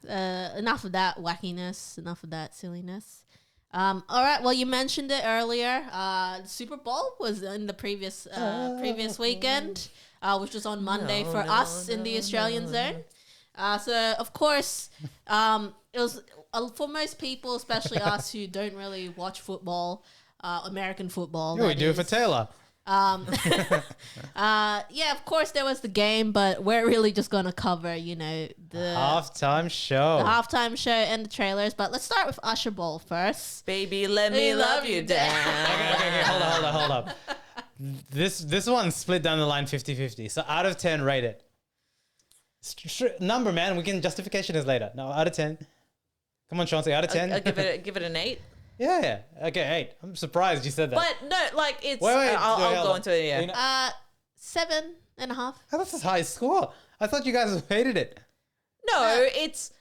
enough of that wackiness. Enough of that silliness. All right. Well, you mentioned it earlier. The Super Bowl was in the previous weekend, which was on Monday for us in the Australian zone. So of course, it was for most people, especially us who don't really watch football, American football. Yeah, we do it for Taylor. Yeah, of course there was the game, but we're really just gonna cover, the halftime show, and the trailers. But let's start with Usher Bowl first. Baby, let me love you down. Okay, hold up. This one's split down the line 50-50. So out of 10, rate it. Number, man. Justification is later. No, out of 10. Come on, Chauncey, out of 10. I'll give it an 8. Yeah. Okay, 8. I'm surprised you said that. But no, like it's. Wait, I'll go into it. Yeah. 7.5. Oh, that's a high score. I thought you guys hated it. No, it's.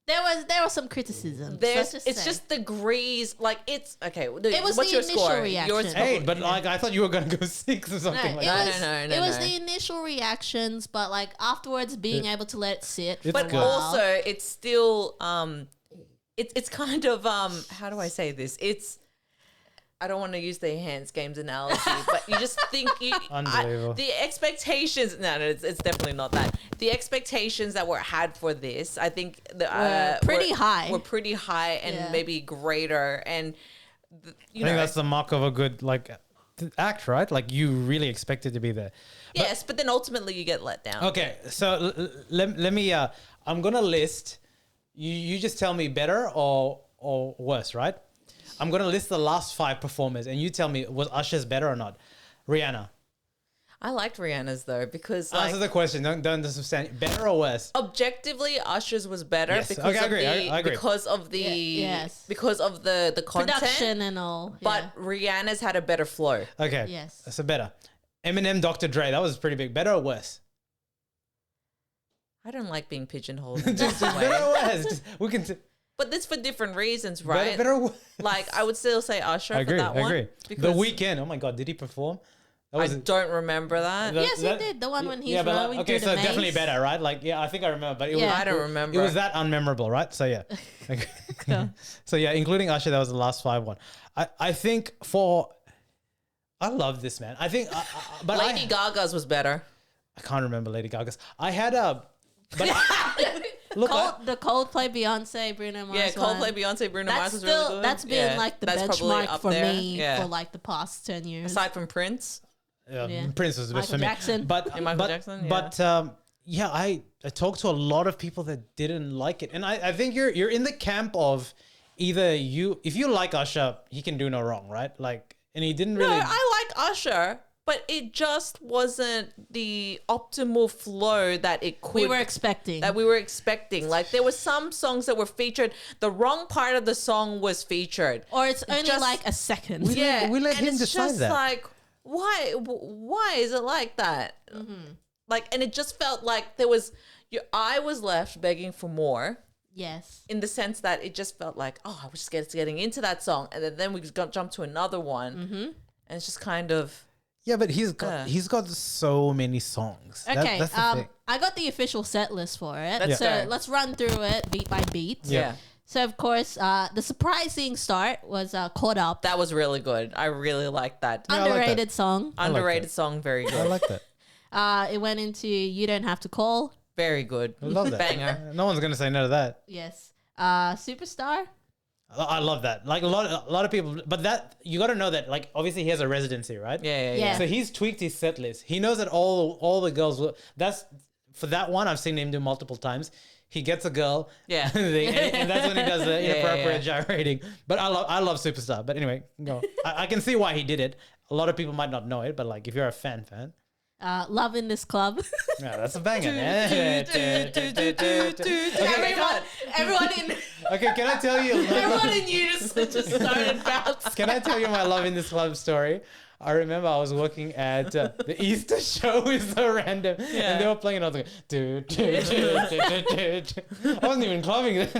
There was some criticism. It's just degrees. Like it's okay. It was what's the your initial score? reaction. Yours 8, but like I thought you were gonna go 6 or something like that. No. It was the initial reactions, but like afterwards, being able to let it sit. But also, it's still it's kind of how do I say this? It's. I don't want to use the enhanced games analogy, but you just think Unbelievable. The expectations. No, it's definitely not that. The expectations that were had for this, I think, were pretty high. Were pretty high and maybe greater. And I think that's the mark of a good act, right? Like you really expect it to be there. Yes, but then ultimately you get let down. Okay, so let me. I'm gonna list. You just tell me better or worse, right? I'm going to list the last 5 performers and you tell me, was Usher's better or not? Rihanna. I liked Rihanna's though because answer the question. Don't understand. Better or worse? Objectively, Usher's was better because I agree. Because of the because of the content production and all. But Rihanna's had a better flow. Okay. Yes. So better. Eminem, Dr. Dre. That was pretty big. Better or worse? I don't like being pigeonholed. In this Better way. or worse? We can. But this for different reasons, right? Better. Like I would still say Usher I agree. for that one. The Because Weeknd. Oh my God, did he perform? I don't remember that. Yes, he did. The one when he's rowing okay, through so the maze. definitely better, right? Like, yeah, I think I remember, but I don't remember. It was that unmemorable, right? So yeah. So yeah, including Usher, that was the last 5 one. I think I love this, man. I think, but Lady Gaga's was better. I can't remember Lady Gaga's. I had a. But the Coldplay, Beyonce, Bruno Mars. Yeah, Coldplay, Beyonce, Bruno Mars was really good. That's been like the benchmark for me for like the past 10 years. Aside from Prince. Prince was the best for me. Jackson. Michael Jackson. But I talked to a lot of people that didn't like it, and I think you're in the camp of either if you like Usher, he can do no wrong, right? Like, and he didn't really. No, I like Usher. But it just wasn't the optimal flow that it could. We were expecting. Like there were some songs that were featured. The wrong part of the song was featured. Or it's only like a second. We let him decide that. It's just like, why is it like that? Mm-hmm. Like, and it just felt like I was left begging for more. Yes. In the sense that it just felt like, I was just getting into that song. And then we jump to another one. Mm-hmm. And it's just kind of... Yeah, but he's got so many songs. Okay, that's the thing. I got the official set list for it. Let's run through it beat by beat. Yeah. So of course, the surprising start was "Caught Up." That was really good. I really liked that. Underrated song. Underrated song. Very good. I like that. It went into "You Don't Have to Call." Very good. I love that. Banger. No one's gonna say no to that. Yes. "Superstar." I love that. Like a lot of people, but that you got to know that. Like obviously he has a residency, right? Yeah. So he's tweaked his set list. He knows that all the girls will. That's for that one. I've seen him do multiple times. He gets a girl, yeah, and that's when he does the inappropriate gyrating. But I love Superstar. But anyway, no, I can see why he did it. A lot of people might not know it, but like if you're a fan. Love in This Club. Yeah, that's a banger. Everyone in. Okay, can I tell you? Everyone in you just started bouncing. Can I tell you my Love in This Club story? I remember I was working at the Easter show is so random, and they were playing, and I was like, I wasn't even clubbing it.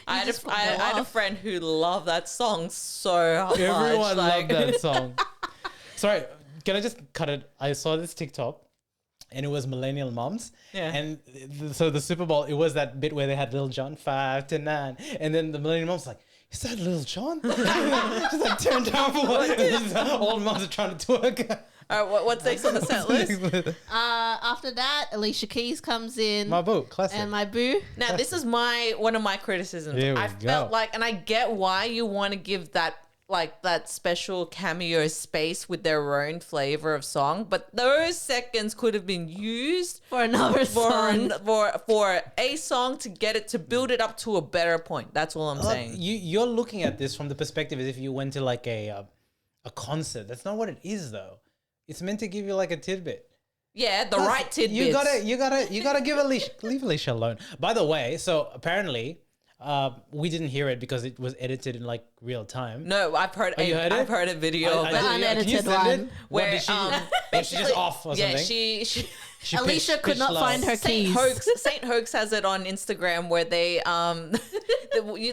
I had a friend who loved that song so much. Everyone loved that song. Sorry, can I just cut it? I saw this TikTok. and it was Millennial Moms. Yeah. And so the Super Bowl, it was that bit where they had Lil Jon 5 to 9, and then the Millennial Moms like, is that Lil Jon? Just like turned down for what? All the moms are trying to twerk. All right, what's next on the set list? After that, Alicia Keys comes in. My boo, classic. And my boo. Now, this is one of my criticisms. Here we I go. felt like, and I get why you want to give that special cameo space with their own flavor of song, but those seconds could have been used For another song. for a song to get it to build it up to a better point. That's all I'm saying. You're looking at this from the perspective as if you went to like a concert. That's not what it is, though. It's meant to give you like a tidbit. Yeah, the right tidbits. You gotta leave Alicia alone. By the way, so apparently, we didn't hear it because it was edited in like real time. No, I've heard I've heard a video of it. unedited one. What Where did she? Was she just off or something? Yeah, she Alicia could not find her keys. Saint Hoax has it on Instagram where they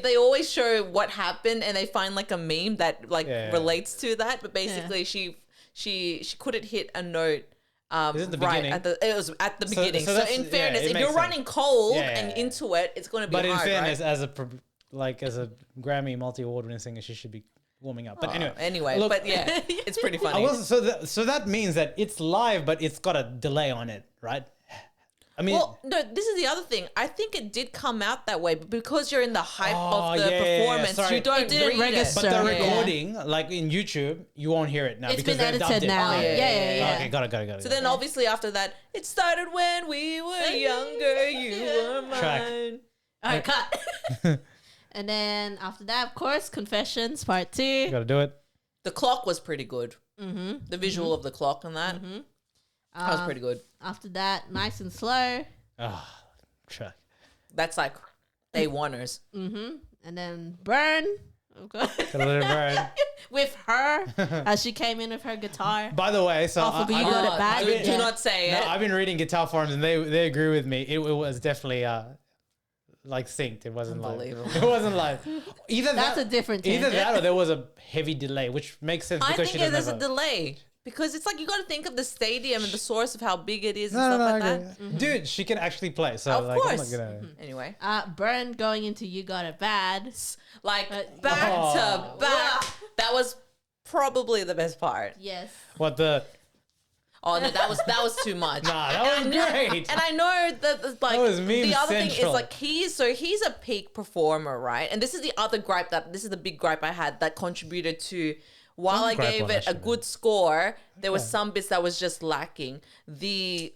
they always show what happened and they find like a meme that like relates to that, but basically she couldn't hit a note. Is it the right beginning? it was at the beginning. so So, that's- in fairness, it if makes you're sense. running cold Yeah. and into it, it's going to be But hard, in fairness, right? as a Grammy multi-award winning singer, she should be warming up. But Anyway, look, but yeah, it's pretty funny. so that means that it's live, but it's got a delay on it, right? I mean, Well, no, this is the other thing. I think it did come out that way, but because you're in the hype Oh, of the performance, sorry. you don't It didn't read register. it. but the Yeah. recording, like in YouTube, you won't hear it now It's because been they've dubbed edited it. now. Oh, Yeah. Okay, got it. So then obviously after that, it started when we were younger, you were Track. mine. All right, cut. And then after that, of course, Confessions Part 2. Gotta do it. The clock was pretty good. Mm-hmm. The visual of the clock and that. That was pretty good. After that, Nice and Slow. Track. That's like A1ers. And then Burn. Okay. Gotta let it burn. With her, as she came in with her guitar. By the way, so Off of You Got It Back. Do Yeah. not say no, it. I've been reading guitar forums and they agree with me. It was definitely like synced. It wasn't live. Unbelievable. It wasn't live. Either That's that, a different either tangent. that or there was a heavy delay, which makes sense I because think she doesn't there's have a delay. Because it's like you got to think of the stadium and the source of how big it is and No, stuff like okay. that. Dude, she can actually play. So Of like, course. I'm not gonna. Anyway, Burn going into You Got It Bad. like But- back Oh. to back. That was probably the best part. Yes. What the? Oh no, that was too much. Nah, that was great. And I know that like That was meme the other thing central. is like he's a peak performer, right? And this is the other gripe this is the big gripe I had that contributed to while Don't I gripe gave on it that a shit, good score, there was some bits that was just lacking. The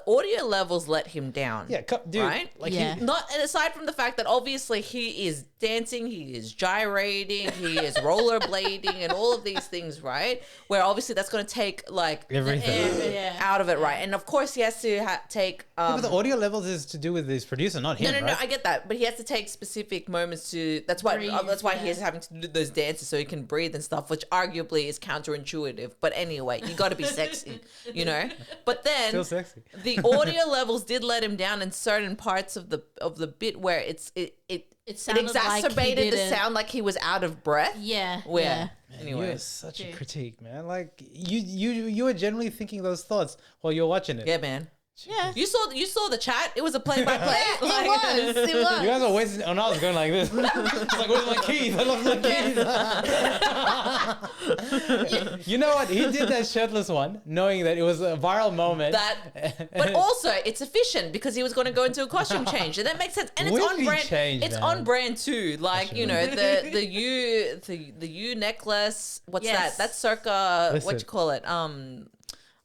audio levels let him down. Yeah, dude. Right? Like Yeah. Not and aside from the fact that obviously he is dancing, he is gyrating, he is rollerblading, and all of these things, right? Where obviously that's going to take like Everything. Yeah. out of it, right? And of course he has to take. But the audio levels is to do with his producer, not him. No, right? I get that, but he has to take specific moments to. That's why. Breathe, That's why he yeah. is having to do those dances so he can breathe and stuff, which arguably is counterintuitive. But anyway, you got to be sexy, you know. But then Still sexy. the audio levels did let him down in certain parts of the bit where it sounded like he exacerbated the didn't- sound like he was out of breath. Yeah. Where Yeah. anyway, You're such a Dude. critique, man. Like you were generally thinking those thoughts while you're watching it. yeah, man. Yeah. You saw the chat. It was a play by play. It was. It was. You guys are wasting. Oh, no, I was going like this. It's like, where's my keys? I lost my keys. You know what? He did that shirtless one, knowing that it was a viral moment. But also it's efficient because he was going to go into a costume change, and that makes sense. And it's When on did he brand. change, It's man? on brand too. Like you know the U necklace. What's Yes. that? That's circa Listen. what you call it?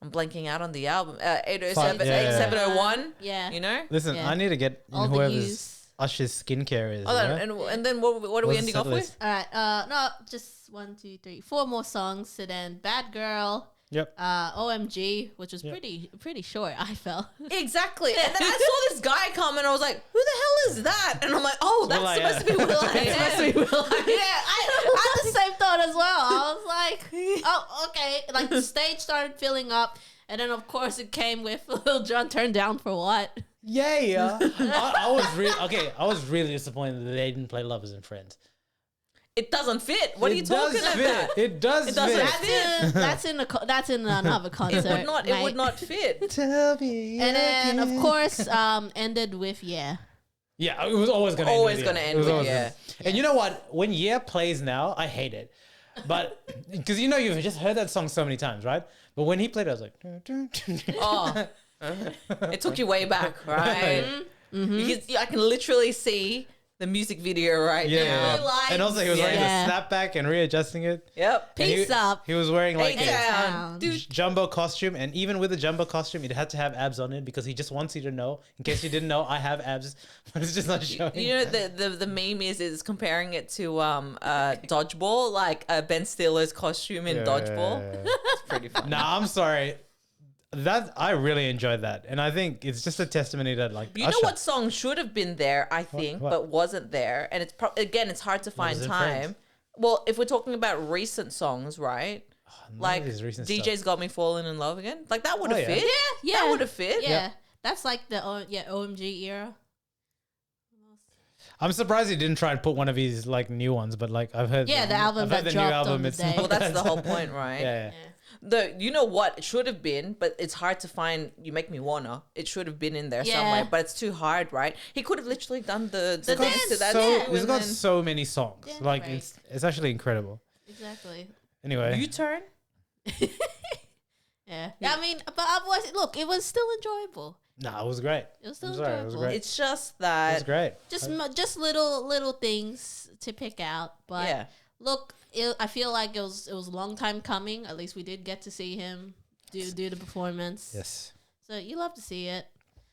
I'm blanking out on the album. 807, Yeah. 8701. Yeah. You know. Listen, Yeah. I need to get in All the whoever's use. Usher's skincare is. Hold on, yeah? and then what are we What's the ending set off with? list? All right. No, just 1, 2, 3, 4 more songs. So then Bad Girl, Yep. OMG, which was pretty short, I felt. Exactly. And then I saw this guy come and I was like, who the hell is that? And I'm like, oh, that's Will.i.am. supposed to be Will.i.am. It's supposed to be Will.i.am. Yeah, I had the same thought as well. I was like, oh, okay. Like the stage started filling up, and then of course it came with Lil Jon turned down for what? Yeah. I was really disappointed that they didn't play Lovers and Friends. It doesn't fit. What are you It talking does fit. about? It does doesn't fit. That's in another concert. It would not. It would mate. not fit. Tell me And then again. of course, ended with yeah. Yeah, it was always gonna Always end gonna with end It was with always yeah. gonna- And you know what? When Yeah plays now, I hate it. But because you know you've just heard that song so many times, right? But when he played it, I was like, Oh, it took you way back, right? Because I can literally see the music video right yeah, now. yeah, yeah. lines. And also he was wearing Yeah. the snapback and readjusting it. Yep. And he- Peace up. He was wearing like Hey, a down. Dude. jumbo costume, and even with the jumbo costume, it had to have abs on it because he just wants you to know. In case you didn't know, I have abs, but it's just not showing. You know the meme is comparing it to dodgeball, like Ben Stiller's costume in dodgeball. It's pretty fun. Nah, I'm sorry. That I really enjoyed that, and I think it's just a testimony that like You know Usher- what song should have been there, I think, what? but wasn't there, and it's again, it's hard to find was in time. Friends? Well, if we're talking about recent songs, right? None Like of his recent DJ's got me falling in love again. Like that would have yeah. fit. Yeah, that yeah. would have fit. Yeah, that's like the OMG era. I'm surprised he didn't try and put one of his like new ones, but like I've heard Yeah, the album I've heard that the new dropped on album. the It's day. not Well, that's that- the whole point, right? Yeah, You know what it should have been, but it's hard to find. You make me wanna. It should have been in there Yeah. somewhere, but it's too hard, right? He could have literally done the The dance dance, to that. So too, he's and got then so many songs. Yeah, Like right. it's actually incredible. Exactly. Anyway, U-turn. Yeah. I mean, but otherwise, look, it was still enjoyable. nah, it was great. It was still I'm sorry, it was enjoyable. great. It's just It was that. great. Just little things to pick out, but Yeah. look, I feel like it was a long time coming. At least we did get to see him do the performance. Yes. So you love to see it.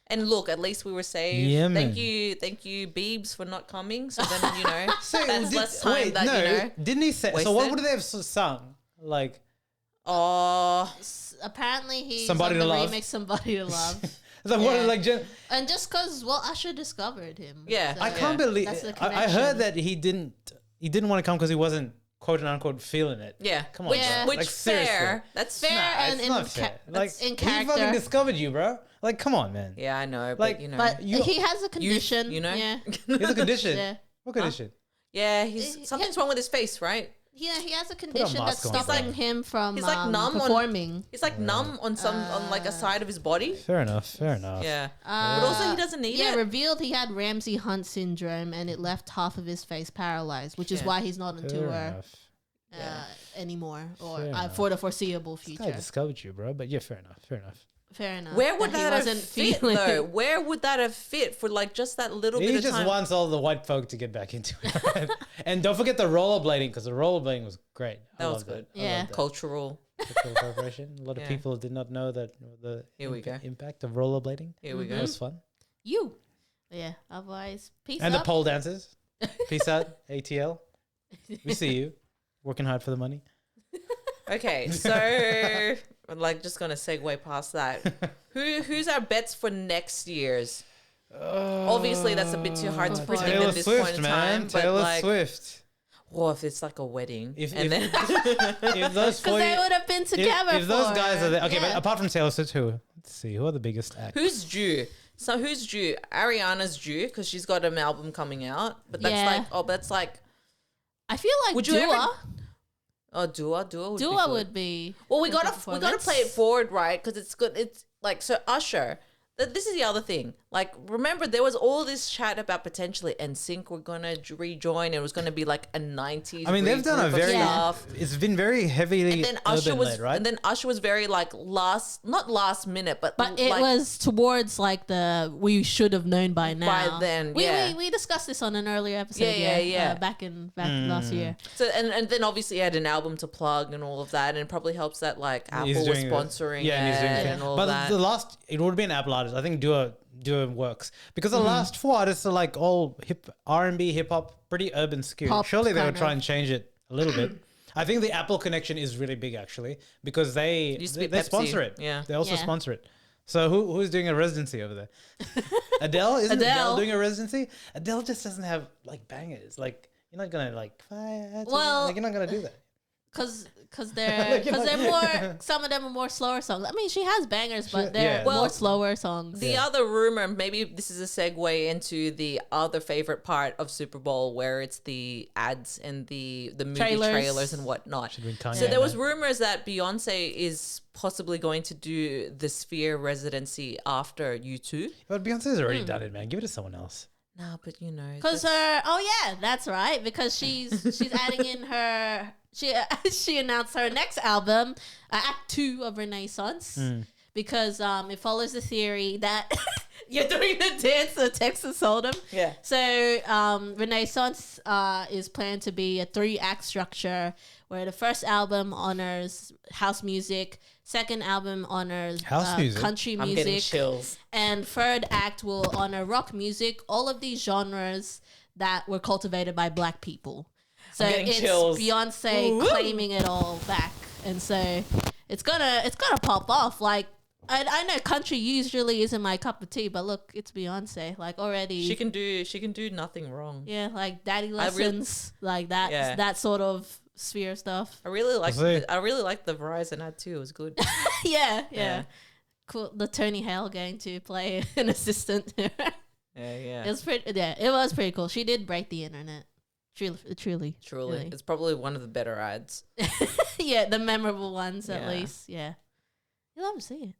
And look, at least we were saved. Yeah, man. Thank you, Beebs, for not coming. So then you know So that's less time that you know. didn't he say? So what wasted. would they have sung? Like Oh, Apparently he's Somebody on to the Love. remix Somebody to Love. it's like what? Yeah. Like And just because, well, Usher discovered him. Yeah. I can't believe. That's the I heard connection. that he didn't want to come because he wasn't quote unquote feeling it. yeah. Come on, which, Yeah. bro. which Like, fair. seriously. That's Fair. fair. and it's in not ca- fair. Like in he fucking character. discovered you, bro. Like come on, man. Yeah, I know. Like, But you know. But You- he has a condition. you know? Yeah. It's a condition. Yeah. What condition? yeah, He- something's wrong with his face, right? Yeah, he has a condition that's mask on, stopping bro. him from He's like numb on- performing. He's like numb on on like a side of his body. Fair enough. Fair enough. Yeah. But also he doesn't need yeah, it. revealed he had Ramsey Hunt syndrome and it left half of his face paralyzed, which is Yeah. why he's not on Fair tour enough. anymore or Fair enough. for the foreseeable I future. discovered you, bro. But yeah, fair enough. Fair enough. Fair enough. Where would he that have wasn't fit feeling- though? Where would that have fit for like just that little He bit of just time? wants all the white folk to get back into it. And don't forget the rollerblading because the rollerblading was great. I That was loved good. it. I Yeah. loved it. Cultural. Cultural appropriation. A lot of Yeah. people did not know that the Here we go. impact of rollerblading. Here we That go. was fun. You. Yeah. Otherwise, peace And up. the pole dancers. Peace out, ATL. We see you. Working hard for the money. Okay, so I'm like just gonna segue past that. Who's our bets for next year's? Obviously, that's a bit too hard to predict Taylor at this Swift, point in man. time. But Taylor like, Swift. well, if it's like a wedding, If- and if- then If those Because 40, they would have been together. if those for- guys are there, okay, yeah. but apart from Taylor Swift, who? Let's see, who are the biggest acts? who's due? So who's due? Ariana's due because she's got an album coming out. But that's Yeah. that's like I feel like Would you Dua. Dua would be Dua good. would be. Well, we a good gotta performance. play it forward, right? Because it's good. It's like so Usher. This is the other thing. Like, remember there was all this chat about potentially NSYNC were gonna rejoin. It was gonna be like a '90s. I mean, they've done a regroup of very. stuff. It's been very heavily And then Usher urban was, led, right? and then Usher was very like not last minute, but it like, was towards like the we should have known by now. then, we, yeah. we discussed this on an earlier episode. Yeah. back last year. So and then obviously he had an album to plug and all of that, and it probably helps that like Apple He's was doing sponsoring yeah, and he's doing it it. and all But that. the last, it would be an Apple artist. I think Dua works because the last four artists are like all hip R&B, hip hop, pretty urban skewed. Pop Surely they would kind try of. and change it a little bit. I think the Apple connection is really big actually because they Used to be they Pepsi, sponsor it. yeah. They also Yeah. sponsor it. So who's doing a residency over there? Adele? Isn't Adele Adele. doing a residency? Adele just doesn't have like bangers. Like you're not gonna like Well, like you're not gonna do that. they're more. Some of them are more slower songs. I mean, she has bangers, but they're more slower songs. The other rumor, maybe this is a segue into the other favorite part of Super Bowl, where it's the ads and the movie trailers and whatnot. So there was rumors that Beyonce is possibly going to do the Sphere residency after U2. But Beyonce's already done it, man. Give it to someone else. No, but you know, because that's right. Because she's adding in her. She announced her next album, Act 2 of Renaissance, because it follows the theory that you're doing the dance of Texas Hold'em. Yeah. So Renaissance is planned to be a 3-act structure where the first album honors house music, second album honors country music. I'm getting chills. And third act will honor rock music, all of these genres that were cultivated by Black people. So it's chills. Beyonce claiming it all back. And so it's gonna pop off. Like I know country usually isn't my cup of tea, but look, it's Beyonce. Like already she can do nothing wrong. Yeah, like Daddy Lessons, like that that sort of sphere stuff. I really like the Verizon ad too. It was good. yeah. Cool. The Tony Hale going to play an assistant. yeah. It was pretty cool. She did break the internet. Truly. It's probably one of the better ads. Yeah, the memorable ones at least. Yeah. You love to see it.